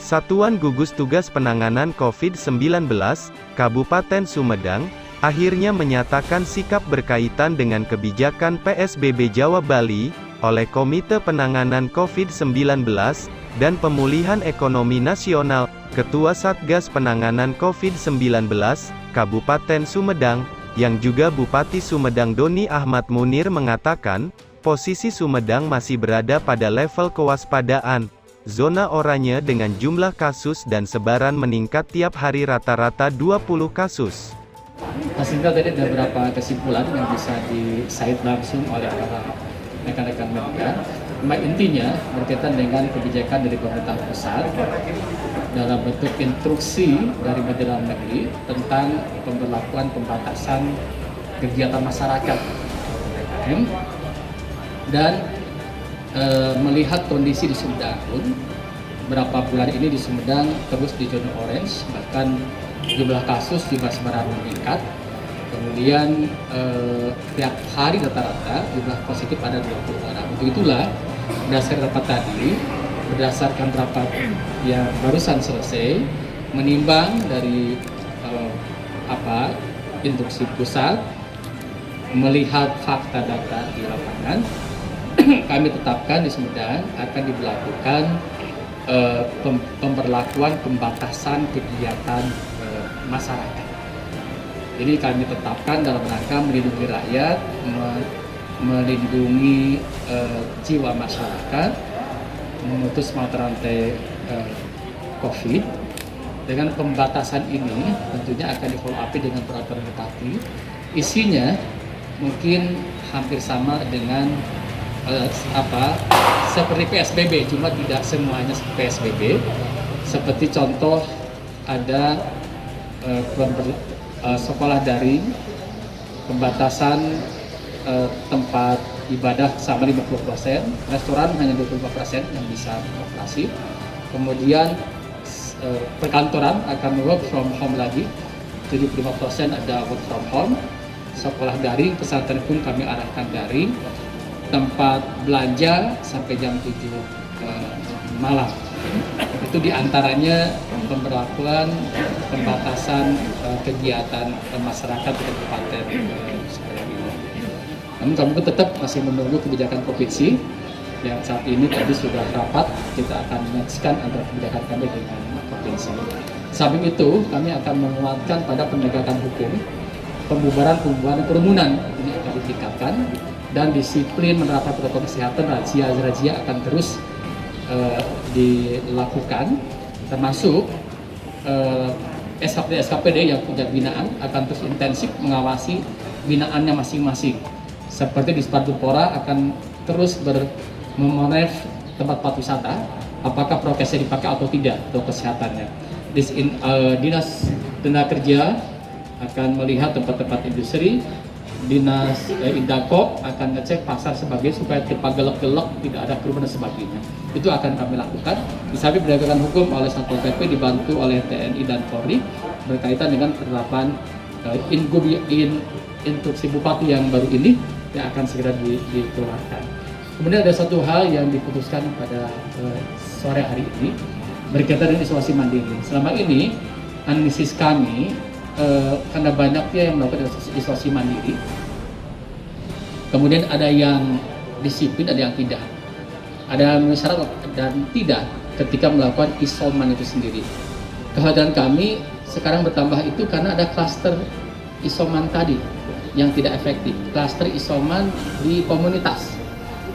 Satuan Gugus Tugas Penanganan COVID-19, Kabupaten Sumedang, akhirnya menyatakan sikap berkaitan dengan kebijakan PSBB Jawa Bali, oleh Komite Penanganan COVID-19, dan Pemulihan Ekonomi Nasional, Ketua Satgas Penanganan COVID-19, Kabupaten Sumedang, yang juga Bupati Sumedang Doni Ahmad Munir mengatakan, posisi Sumedang masih berada pada level kewaspadaan, zona oranye dengan jumlah kasus dan sebaran meningkat tiap hari rata-rata 20 kasus. Sehingga tadi ada beberapa kesimpulan yang bisa di-cite langsung oleh para rekan-rekan media. Intinya berkaitan dengan kebijakan dari pemerintah pusat dalam bentuk instruksi dari Menteri Dalam Negeri tentang pemberlakuan pembatasan kegiatan masyarakat dan melihat kondisi di Sumedang pun berapa bulan ini di Sumedang terus di zona orange, bahkan jumlah kasus juga sebaran meningkat. Kemudian tiap hari rata-rata jumlah positif ada 20 orang. Untuk itulah berdasarkan rapat tadi, berdasarkan rapat yang barusan selesai, menimbang dari instruksi pusat, melihat fakta data di lapangan, kami tetapkan di Sumedang akan diberlakukan pemberlakuan pembatasan kegiatan masyarakat. Jadi kami tetapkan dalam rangka melindungi rakyat, melindungi jiwa masyarakat, memutus mata rantai COVID. Dengan pembatasan ini tentunya akan di-follow up dengan peraturan bupati. Isinya mungkin hampir sama dengan seperti PSBB, cuma tidak semuanya PSBB. Seperti contoh ada sekolah daring, pembatasan tempat ibadah sama 50%, restoran hanya 25% yang bisa beroperasi. Kemudian perkantoran akan work from home lagi, 75% ada work from home. Sekolah daring, pesantren pun kami arahkan daring. Tempat belanja sampai jam 7 malam. Itu diantaranya pemberlakuan pembatasan kegiatan masyarakat di Kabupaten Sumedang ini. Namun kami tetap masih menunggu kebijakan provinsi yang saat ini tadi sudah rapat, kita akan menyaksikan antara kebijakan kami dengan provinsi. Samping itu, kami akan menguatkan pada penegakan hukum, pembubaran kerumunan ini akan ditingkatkan, dan disiplin menerapkan protokol kesehatan. Razia akan terus dilakukan, termasuk SKPD yang punya binaan akan terus intensif mengawasi binaannya masing-masing. Seperti di Spardupora akan terus memonef tempat wisata, apakah prokesnya dipakai atau tidak, atau kesehatannya. Dinas Tenaga Kerja akan melihat tempat-tempat industri. Dinas Indako akan ngecek pasar sebagai supaya tidak gelap-gelap, tidak ada kerumunan sebagainya. Itu akan kami lakukan. Di samping penegakan hukum oleh Satpol PP dibantu oleh TNI dan Polri berkaitan dengan penerapan instruksi bupati yang baru ini yang akan segera dikeluarkan. Kemudian ada satu hal yang diputuskan pada sore hari ini berkaitan dengan isolasi mandiri. Selama ini analisis kami karena banyaknya yang melakukan isolasi mandiri, kemudian ada yang disiplin, ada yang tidak, ada yang syarat dan tidak ketika melakukan isoman itu sendiri. Kekhawatiran kami sekarang bertambah itu karena ada klaster isoman tadi yang tidak efektif, klaster isoman di komunitas,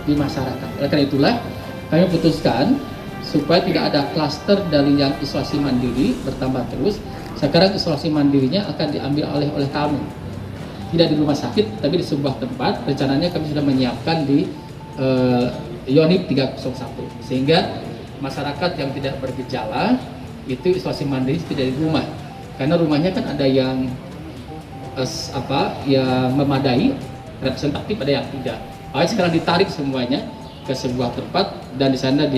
di masyarakat. Oleh karena itulah kami putuskan supaya tidak ada klaster dari yang isolasi mandiri bertambah terus. Sekarang isolasi mandirinya akan diambil oleh kami, tidak di rumah sakit, tapi di sebuah tempat. Rencananya kami sudah menyiapkan di Yonif 301, sehingga masyarakat yang tidak bergejala itu isolasi mandiri tidak di rumah, karena rumahnya kan ada yang yang memadai, representatif, ada yang tidak. Sekarang ditarik semuanya ke sebuah tempat dan di sana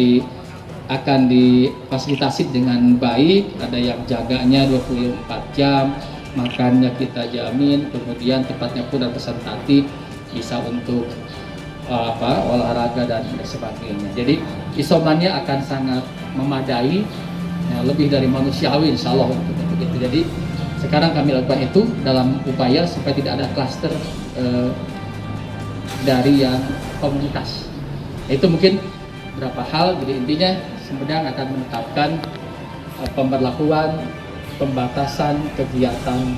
akan difasilitasi dengan baik, ada yang jaganya 24 jam, makannya kita jamin, kemudian tempatnya pun representatif, bisa untuk olahraga dan sebagainya. Jadi isomannya akan sangat memadai lebih dari manusiawi insya Allah begitu. Jadi sekarang kami lakukan itu dalam upaya supaya tidak ada klaster dari yang komunitas. Itu mungkin beberapa hal. Jadi intinya Sumedang akan menetapkan pemberlakuan pembatasan kegiatan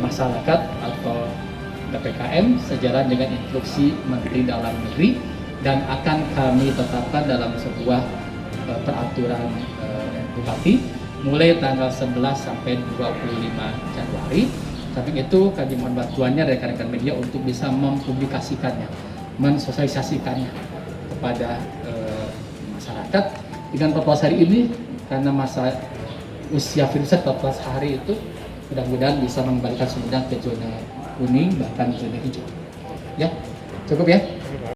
masyarakat atau PPKM sejalan dengan instruksi Menteri Dalam Negeri, dan akan kami tetapkan dalam sebuah peraturan Bupati mulai tanggal 11 sampai 25 Januari. Tapi itu kami mohon bantuannya rekan-rekan media untuk bisa mempublikasikannya, mensosialisasikannya kepada masyarakat. Dengan 14 hari ini, karena masa usia virusnya 14 hari itu, mudah-mudahan bisa mengembalikan Sumedang ke zona kuning bahkan zona hijau. Ya, cukup ya.